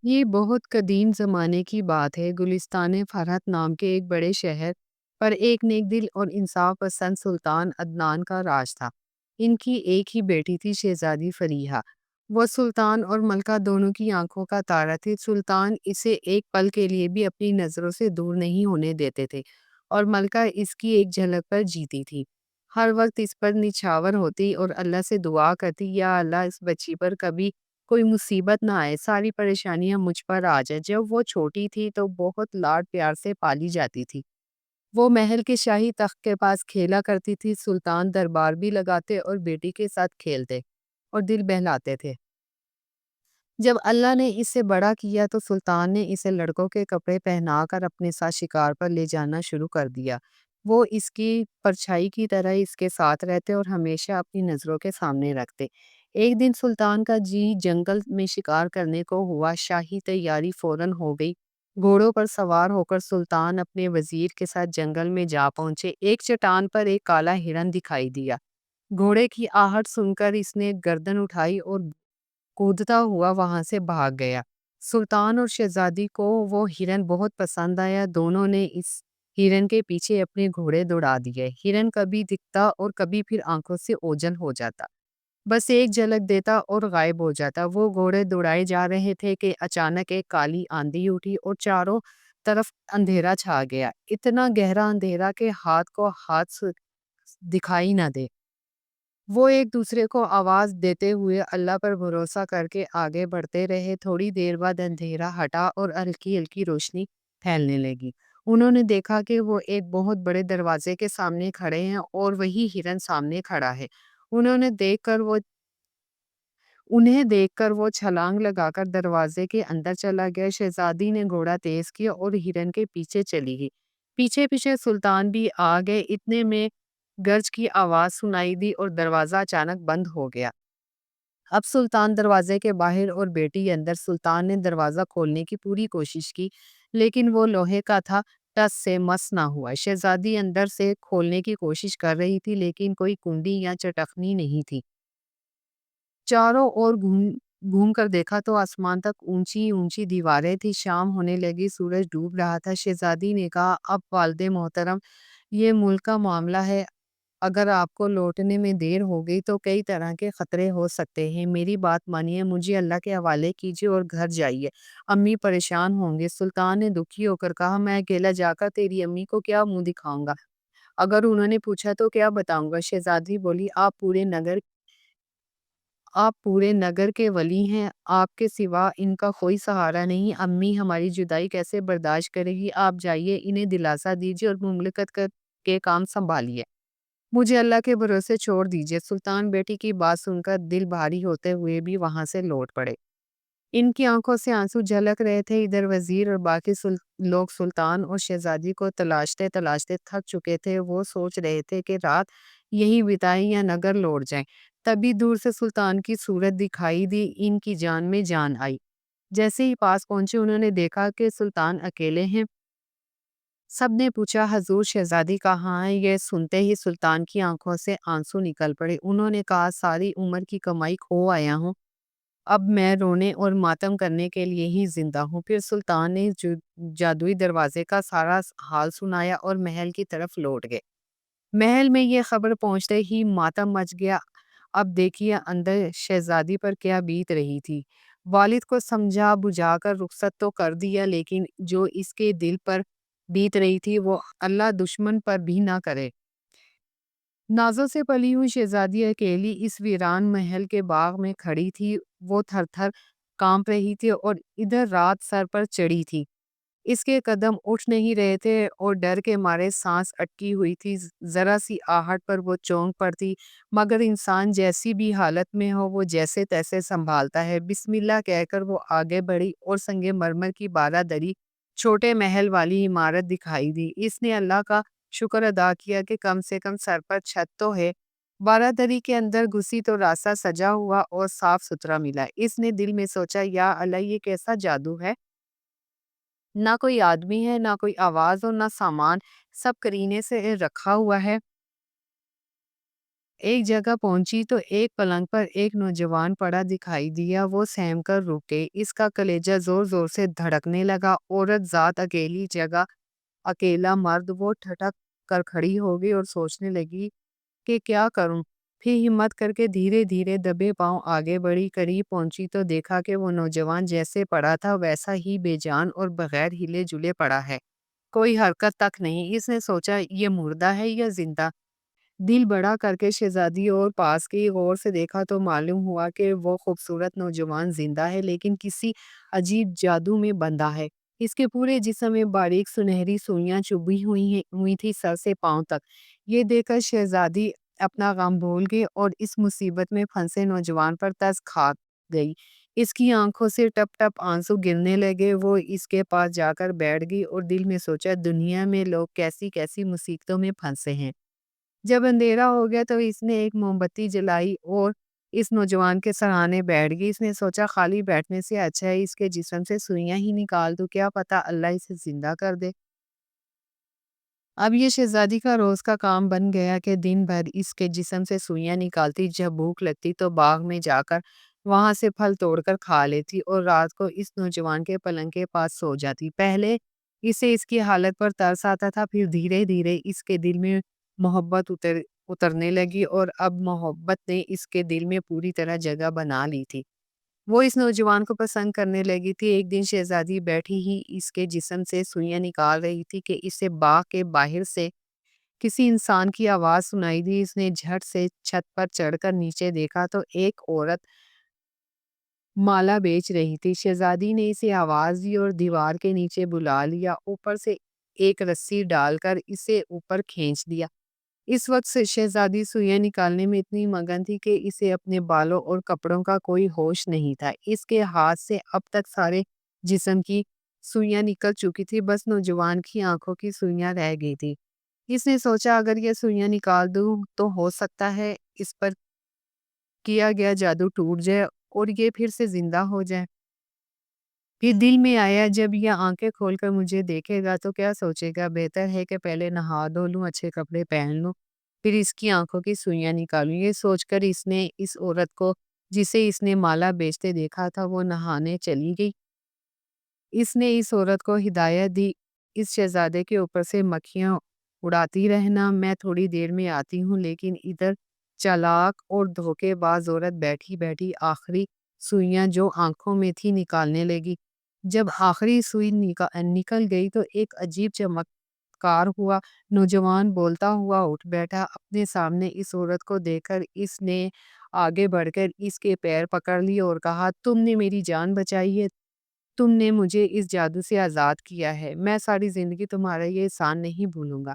یہ بہت قدیم زمانے کی بات ہے۔ گلستان فرحت نام کے ایک بڑے شہر پر ایک نیک دل اور انصاف پسند سلطان عدنان کا راج تھا۔ ان کی ایک ہی بیٹی تھی، شہزادی فریحہ۔ وہ سلطان اور ملکہ دونوں کی آنکھوں کا تارا تھی۔ سلطان اسے ایک پل کے لیے بھی اپنی نظروں سے دور نہیں ہونے دیتے تھے اور ملکہ اس کی ایک جھلک پر جیتی تھی۔ ہر وقت اس پر نچھاور ہوتی اور اللہ سے دعا کرتی، یا اللہ اس بچی پر کبھی کوئی مصیبت نہ آئے، ساری پریشانیاں مجھ پر آ جائے۔ جب وہ چھوٹی تھی تو بہت لاڈ پیار سے پالی جاتی تھی۔ وہ محل کے شاہی تخت کے پاس کھیلا کرتی تھی۔ سلطان دربار بھی لگاتے اور بیٹی کے ساتھ کھیلتے اور دل بہلاتے تھے۔ جب اللہ نے اسے بڑا کیا تو سلطان نے اسے لڑکوں کے کپڑے پہنا کر اپنے ساتھ شکار پر لے جانا شروع کر دیا۔ وہ اس کی پرچھائی کی طرح اس کے ساتھ رہتے اور ہمیشہ اپنی نظروں کے سامنے رکھتے۔ ایک دن سلطان کا جی جنگل میں شکار کرنے کو ہوا۔ شاہی تیاری فوراً ہو گئی۔ گھوڑوں پر سوار ہو کر سلطان اپنے وزیر کے ساتھ جنگل میں جا پہنچے۔ ایک چٹان پر ایک کالا ہرن دکھائی دیا۔ گھوڑے کی آہٹ سن کر اس نے گردن اٹھائی اور کودتا ہوا وہاں سے بھاگ گیا۔ سلطان اور شہزادی کو وہ ہرن بہت پسند آیا۔ دونوں نے اس ہرن کے پیچھے اپنے گھوڑے دوڑا دیے۔ ہرن کبھی دکھتا اور کبھی پھر آنکھوں سے اوجھل ہو جاتا، بس ایک جھلک دیتا اور غائب ہو جاتا۔ وہ گھوڑے دوڑائے جا رہے تھے کہ اچانک ایک کالی آندھی اٹھی اور چاروں طرف اندھیرا چھا گیا، اتنا گہرا اندھیرا کہ ہاتھ کو ہاتھ دکھائی نہ دے۔ وہ ایک دوسرے کو آواز دیتے ہوئے اللہ پر بھروسہ کر کے آگے بڑھتے رہے۔ تھوڑی دیر بعد اندھیرا ہٹا اور ہلکی ہلکی روشنی پھیلنے لگی۔ انہوں نے دیکھا کہ وہ ایک بہت بڑے دروازے کے سامنے کھڑے ہیں اور وہی ہرن سامنے کھڑا ہے۔ انہیں دیکھ کر وہ چھلانگ لگا کر دروازے کے اندر چلا گیا۔ شہزادی نے گھوڑا تیز کیا اور ہرن کے پیچھے چلی گئی۔ پیچھے پیچھے سلطان بھی آ گئے۔ اتنے میں گرج کی آواز سنائی دی اور دروازہ اچانک بند ہو گیا۔ اب سلطان دروازے کے باہر اور بیٹی اندر۔ سلطان نے دروازہ کھولنے کی پوری کوشش کی لیکن وہ لوہے کا تھا، ٹس سے مس نہ ہوا۔ شہزادی اندر سے کھولنے کی کوشش کر رہی تھی لیکن کوئی کنڈی یا چٹکنی نہیں تھی۔ چاروں اور گھوم کر دیکھا تو آسمان تک اونچی اونچی دیواریں تھی۔ شام ہونے لگی، سورج ڈوب رہا تھا۔ شہزادی نے کہا، اب والد محترم، یہ ملک کا معاملہ ہے، اگر آپ کو لوٹنے میں دیر ہو گئی تو کئی طرح کے خطرے ہو سکتے ہیں۔ میری بات مانیے، مجھے اللہ کے حوالے کیجیے اور گھر جائیے، امی پریشان ہوں گے۔ سلطان نے دکھی ہو کر کہا، میں اکیلا جا کر تیری امی کو کیا منہ دکھاؤں گا؟ اگر انہوں نے پوچھا تو کیا بتاؤں گا؟ شہزادی بولی، آپ پورے نگر کے ولی ہیں، آپ کے سوا ان کا کوئی سہارا نہیں۔ امی ہماری جدائی کیسے برداشت کرے گی؟ آپ جائیے، انہیں دلاسا دیجیے اور مملکت کے کام سنبھالیے، مجھے اللہ کے بھروسے چھوڑ دیجیے۔ سلطان بیٹی کی بات سن کر دل بھاری ہوتے ہوئے بھی وہاں سے لوٹ پڑے۔ ان کی آنکھوں سے آنسو جھلک رہے تھے۔ ادھر وزیر اور باقی لوگ سلطان اور شہزادی کو تلاشتے تلاشتے تھک چکے تھے۔ وہ سوچ رہے تھے کہ رات یہی بتائیں یا نگر لوٹ جائیں۔ تبھی دور سے سلطان کی صورت دکھائی دی۔ ان کی جان میں جان آئی۔ جیسے ہی پاس پہنچے انہوں نے دیکھا کہ سلطان اکیلے ہیں۔ سب نے پوچھا، حضور شہزادی کہاں ہے؟ یہ سنتے ہی سلطان کی آنکھوں سے آنسو نکل پڑے۔ انہوں نے کہا، ساری عمر کی کمائی کھو آیا ہوں، اب میں رونے اور ماتم کرنے کے لیے ہی زندہ ہوں۔ پھر سلطان نے جادوئی دروازے کا سارا حال سنایا اور محل کی طرف لوٹ گئے۔ محل میں یہ خبر پہنچتے ہی ماتم مچ گیا۔ اب دیکھیے اندر شہزادی پر کیا بیت رہی تھی۔ والد کو سمجھا بجھا کر رخصت تو کر دیا لیکن جو اس کے دل پر بیت رہی تھی وہ اللہ دشمن پر بھی نہ کرے۔ نازوں سے پلی ہوئی شہزادی اکیلی اس ویران محل کے باغ میں کھڑی تھی۔ وہ تھر تھر کانپ رہی تھی اور ادھر رات سر پر چڑھی تھی۔ اس کے قدم اٹھ نہیں رہے تھے اور ڈر کے مارے سانس اٹکی ہوئی تھی۔ ذرا سی آہٹ پر وہ چونک پڑتی، مگر انسان جیسی بھی حالت میں ہو وہ جیسے تیسے سنبھالتا ہے۔ بسم اللہ کہہ کر وہ آگے بڑھی اور سنگ مرمر کی بالہ دری چھوٹے محل والی عمارت دکھائی دی۔ اس نے اللہ کا شکر ادا کیا کہ کم سے کم سر پر چھت تو ہے۔ بالہ دری کے اندر گھسی تو راستہ سجا ہوا اور صاف ستھرا ملا۔ اس نے دل میں سوچا، یا اللہ، یہ کیسا جادو ہے؟ نہ کوئی آدمی ہے، نہ کوئی آواز اور نہ سامان، سب کرینے سے رکھا ہوا ہے۔ ایک جگہ پہنچی تو ایک پلنگ پر ایک نوجوان پڑا دکھائی دیا۔ وہ سہم کر رکے، اس کا کلیجہ زور زور سے دھڑکنے لگا۔ عورت ذات اکیلی جگہ، اکیلا مرد۔ وہ ٹھٹک کر کھڑی ہو گئی اور سوچنے لگی کہ کیا کروں۔ پھر ہمت کر کے دھیرے دھیرے دبے پاؤں آگے بڑھی۔ قریب پہنچی تو دیکھا کہ وہ نوجوان جیسے پڑا تھا ویسا ہی بے جان اور بغیر ہلے جلے پڑا ہے، کوئی حرکت تک نہیں۔ اس نے سوچا یہ مردہ ہے یا زندہ؟ دل بڑا کر کے شہزادی اور پاس کی غور سے دیکھا تو معلوم ہوا کہ وہ خوبصورت نوجوان زندہ ہے، لیکن کسی عجیب جادو میں بندھا ہے۔ اس کے پورے جسم میں باریک سنہری سوئیاں چبھی ہوئی تھی سر سے پاؤں تک۔ یہ دیکھ کر شہزادی اپنا غم بھول گئی اور اس مصیبت میں پھنسے نوجوان پر ترس کھا گئی۔ اس کی آنکھوں سے ٹپ ٹپ آنسو گرنے لگے۔ وہ اس کے پاس جا کر بیٹھ گئی اور دل میں سوچا دنیا میں لوگ کیسی کیسی مصیبتوں میں پھنسے ہیں۔ جب اندھیرا ہو گیا تو اس نے ایک موم بتی جلائی اور اس نوجوان کے سرانے بیٹھ گئی۔ اس نے سوچا خالی بیٹھنے سے اچھا ہے اس کے جسم سے سوئیاں ہی نکال دوں، کیا پتا اللہ اسے زندہ کر دے۔ اب یہ شہزادی کا روز کا کام بن گیا کہ دن بھر اس کے جسم سے سوئیاں نکالتی، جب بھوک لگتی تو باغ میں جا کر وہاں سے پھل توڑ کر کھا لیتی اور رات کو اس نوجوان کے پلنگ کے پاس سو جاتی۔ پہلے اسے اس کی حالت پر ترس آتا تھا، پھر دھیرے دھیرے اس کے دل میں محبت اترنے لگی اور اب محبت نے اس کے دل میں پوری طرح جگہ بنا لی تھی۔ وہ اس نوجوان کو پسند کرنے لگی تھی۔ ایک دن شہزادی بیٹھی ہی اس کے جسم سے سوئیاں نکال رہی تھی کہ اسے باغ کے باہر سے کسی انسان کی آواز سنائی دی۔ اس نے جھٹ سے چھت پر چڑھ کر نیچے دیکھا تو ایک عورت مالا بیچ رہی تھی۔ شہزادی نے اسے آواز دی اور دیوار کے نیچے بلا لیا، اوپر سے ایک رسی ڈال کر اسے اوپر کھینچ دیا۔ اس وقت سے شہزادی سوئیاں نکالنے میں اتنی مگن تھی کہ اسے اپنے بالوں اور کپڑوں کا کوئی ہوش نہیں تھا۔ اس کے ہاتھ سے اب تک سارے جسم کی سوئیاں نکل چکی تھی، بس نوجوان کی آنکھوں کی سوئیاں رہ گئی تھی۔ اس نے سوچا اگر یہ سوئیاں نکال دوں تو ہو سکتا ہے اس پر کیا گیا جادو ٹوٹ جائے اور یہ پھر سے زندہ ہو جائے۔ پھر دل میں آیا جب یہ آنکھیں کھول کر مجھے دیکھے گا تو کیا سوچے گا، بہتر ہے کہ پہلے نہا دھو لوں، اچھے کپڑے پہن لوں، پھر اس کی آنکھوں کی سوئیاں نکالوں۔ یہ سوچ کر اس نے اس عورت کو جسے اس نے مالا بیچتے دیکھا تھا وہ نہانے چلی گئی۔ اس نے اس عورت کو ہدایت دی اس شہزادے کے اوپر سے مکھیاں اڑاتی رہنا، میں تھوڑی دیر میں آتی ہوں۔ لیکن ادھر چالاک اور دھوکے باز عورت بیٹھی بیٹھی آخری سوئیاں جو آنکھوں میں تھی نکالنے لگی۔ جب آخری سوئی نکل گئی تو ایک عجیب چمتکار ہوا۔ نوجوان بولتا ہوا اٹھ بیٹھا۔ اپنے سامنے اس عورت کو دیکھ کر اس نے آگے بڑھ کر اس کے پیر پکڑ لی اور کہا تم نے میری جان بچائی ہے، تم نے مجھے اس جادو سے آزاد کیا ہے، میں ساری زندگی تمہارا یہ احسان نہیں بھولوں گا۔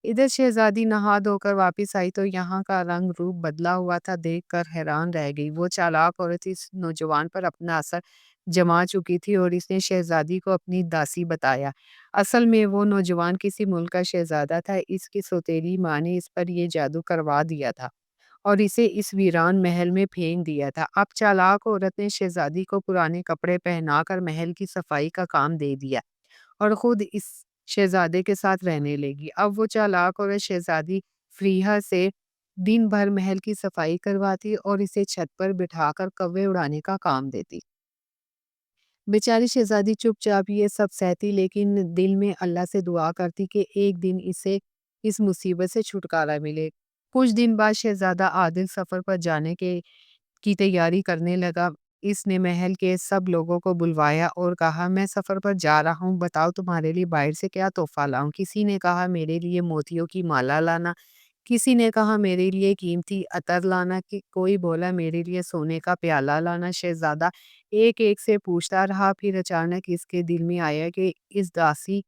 ادھر شہزادی نہا دھو کر واپس آئی تو یہاں کا رنگ روپ بدلا ہوا تھا، دیکھ کر حیران رہ گئی۔ وہ چالاک عورت اس نوجوان پر اپنا اثر جما چکی تھی اور اس نے شہزادی کو اپنی داسی بتایا۔ اصل میں وہ نوجوان کسی ملک کا شہزادہ تھا، اس کی سوتیلی ماں نے اس پر یہ جادو کروا دیا تھا اور اسے اس ویران محل میں پھینک دیا تھا۔ اب چالاک عورت نے شہزادی کو پرانے کپڑے پہنا کر محل کی صفائی کا کام دے دیا اور خود اس شہزادے کے ساتھ رہنے لگی۔ اب وہ چالاک عورت شہزادی فریحہ سے دن بھر محل کی صفائی کرواتی اور اسے چھت پر بٹھا کر کوے اڑانے کا کام دیتی۔ بیچاری شہزادی چپ چاپ یہ سب سہتی، لیکن دل میں اللہ سے دعا کرتی کہ ایک دن اسے اس مصیبت سے چھٹکارا ملے۔ کچھ دن بعد شہزادہ عادل سفر پر جانے کی تیاری کرنے لگا۔ اس نے محل کے سب لوگوں کو بلوایا اور کہا میں سفر پر جا رہا ہوں، بتاؤ تمہارے لیے باہر سے کیا تحفہ لاؤں۔ کسی نے کہا میرے لیے موتیوں کی مالا لانا، کسی نے کہا میرے لیے قیمتی عطر لانا، کوئی بولا میرے لیے سونے کا پیالہ لانا۔ شہزادہ ایک ایک سے پوچھتا رہا، پھر اچانک اس کے دل میں آیا کہ اس داسی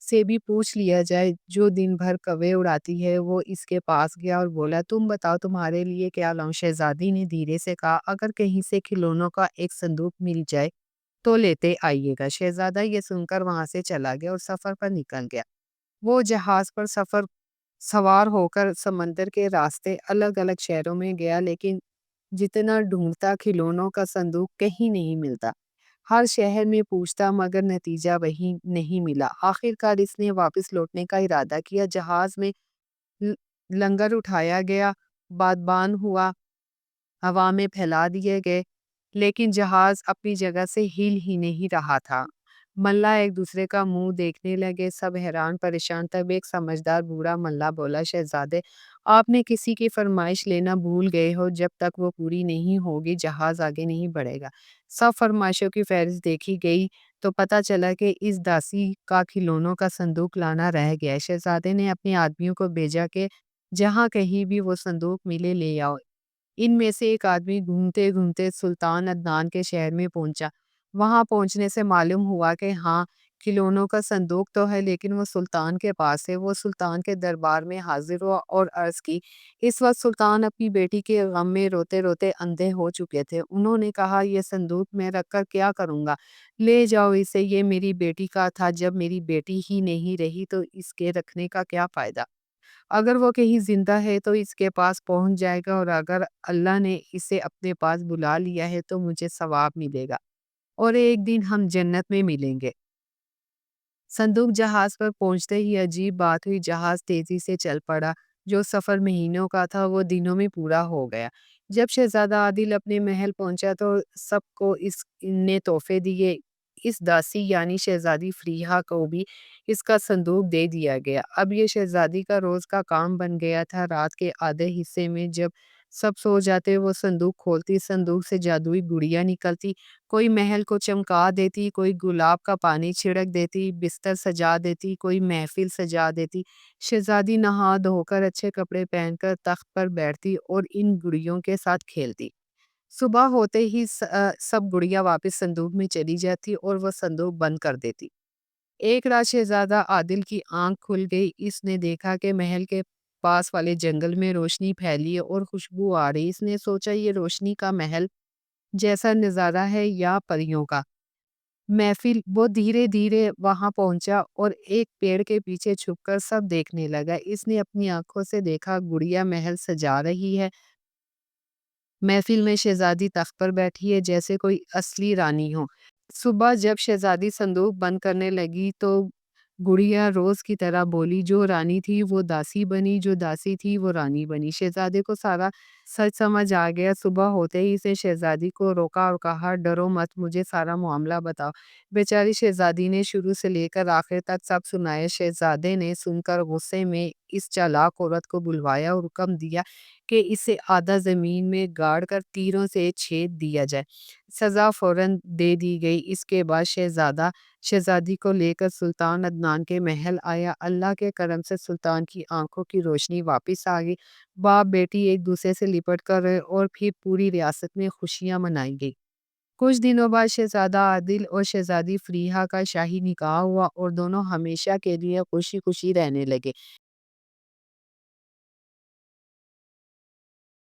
سے بھی پوچھ لیا جائے جو دن بھر کوے اڑاتی ہے۔ وہ اس کے پاس گیا اور بولا تم بتاؤ تمہارے لیے کیا لاؤں۔ شہزادی نے دھیرے سے کہا اگر کہیں سے کھلونوں کا ایک صندوق مل جائے تو لیتے آئیے گا۔ شہزادہ یہ سن کر وہاں سے چلا گیا اور سفر پر نکل گیا۔ وہ جہاز پر سوار ہو کر سمندر کے راستے الگ الگ شہروں میں گیا، لیکن جتنا ڈھونڈتا کھلونوں کا صندوق کہیں نہیں ملتا۔ ہر شہر میں پوچھتا مگر نتیجہ وہی نہیں ملا۔ آخر کار اس نے واپس لوٹنے کا ارادہ کیا۔ جہاز میں لنگر اٹھایا گیا، بادبان ہوا، ہوا میں پھیلا دیے گئے، لیکن جہاز اپنی جگہ سے ہل ہی نہیں رہا تھا۔ ملہ ایک دوسرے کا منہ دیکھنے لگے، سب حیران پریشان۔ تب ایک سمجھدار بوڑھا ملہ بولا، شہزادے، آپ نے کسی کی فرمائش لینا بھول گئے ہو، جب تک وہ پوری نہیں ہوگی جہاز آگے نہیں بڑھے گا۔ سب فرمائشوں کی فہرست دیکھی گئی تو پتہ چلا کہ اس داسی کا کھلونوں کا صندوق لانا رہ گیا ہے۔ شہزادے نے اپنے آدمیوں کو بھیجا کہ جہاں کہیں بھی وہ صندوق ملے لے آؤ۔ ان میں سے ایک آدمی گھومتے گھومتے سلطان عدنان کے شہر میں پہنچا۔ وہاں پہنچنے سے معلوم ہوا کہ ہاں، کھلونوں کا صندوق تو ہے، لیکن وہ سلطان کے پاس ہے۔ وہ سلطان کے دربار میں حاضر ہوا اور عرض کی۔ اس وقت سلطان اپنی بیٹی کے غم میں روتے روتے اندھے ہو چکے تھے۔ انہوں نے کہا، یہ صندوق میں رکھ کر کیا کروں گا؟ لے جاؤ اسے، یہ میری بیٹی کا تھا۔ جب میری بیٹی ہی نہیں رہی تو اس کے رکھنے کا کیا فائدہ؟ اگر وہ کہیں زندہ ہے تو اس کے پاس پہنچ جائے گا، اور اگر اللہ نے اسے اپنے پاس بلا لیا ہے تو مجھے ثواب ملے گا، اور ایک دن ہم جنت میں ملیں گے۔ صندوق جہاز پر پہنچتے ہی عجیب بات ہوئی، جہاز تیزی سے چل پڑا۔ جو سفر مہینوں کا تھا وہ دنوں میں پورا ہو گیا۔ جب شہزادہ عادل اپنے محل پہنچا تو سب کو اس نے تحفے دیے۔ اس داسی یعنی شہزادی فریحہ کو بھی اس کا صندوق دے دیا گیا۔ اب یہ شہزادی کا روز کا کام بن گیا تھا۔ رات کے آدھے حصے میں جب سب سو جاتے وہ صندوق کھولتی، صندوق سے جادوئی گڑیا نکلتی، کوئی محل کو چمکا دیتی، کوئی گلاب کا پانی چھڑک دیتی، بستر سجا دیتی، کوئی محفل سجا دیتی۔ شہزادی نہا دھو کر اچھے کپڑے پہن کر تخت پر بیٹھتی اور ان گڑیوں کے ساتھ کھیلتی۔ صبح ہوتے ہی سب گڑیا واپس صندوق میں چلی جاتی اور وہ صندوق بند کر دیتی۔ ایک رات شہزادہ عادل کی آنکھ کھل گئی۔ اس نے دیکھا کہ محل کے پاس والے جنگل میں روشنی پھیلی ہے اور خوشبو آ رہی۔ اس نے سوچا، یہ روشنی کا محل جیسا نظارہ ہے یا پریوں کا محفل؟ وہ دھیرے دھیرے وہاں پہنچا اور ایک پیڑ کے پیچھے چھپ کر سب دیکھنے لگا۔ اس نے اپنی آنکھوں سے دیکھا، گڑیا محل سجا رہی ہے۔ محفل میں شہزادی تخت پر بیٹھی ہے جیسے کوئی اصلی رانی ہو۔ صبح جب شہزادی صندوق بند کرنے لگی تو گڑیا روز کی طرح بولی، جو رانی تھی وہ داسی بنی، جو داسی تھی وہ رانی بنی۔ شہزادے کو سارا سچ سمجھ آ گیا۔ صبح ہوتے ہی سے شہزادی کو روکا اور کہا، ڈرو مت، مجھے سارا معاملہ بتاؤ۔ بیچاری شہزادی نے شروع سے لے کر آخر تک سب سنایا۔ شہزادے نے سن کر غصے میں اس چالاک عورت کو بلوایا اور حکم دیا کہ اسے آدھا زمین میں گاڑ کر تیروں سے چھید دیا جائے۔ سزا فوراً دے دی گئی۔ اس کے بعد شہزادہ شہزادی کو لے کر سلطان عدنان کے محل آیا۔ اللہ کے کرم سے سلطان کی آنکھوں کی روشنی واپس آ گئی۔ باپ بیٹی ایک دوسرے سے لپٹ کر رہے اور پھر پوری ریاست میں خوشیاں منائی گئی۔ کچھ دنوں بعد شہزادہ عادل اور شہزادی فریحہ کا شاہی نکاح ہوا اور دونوں ہمیشہ کے لیے خوشی خوشی رہنے لگے۔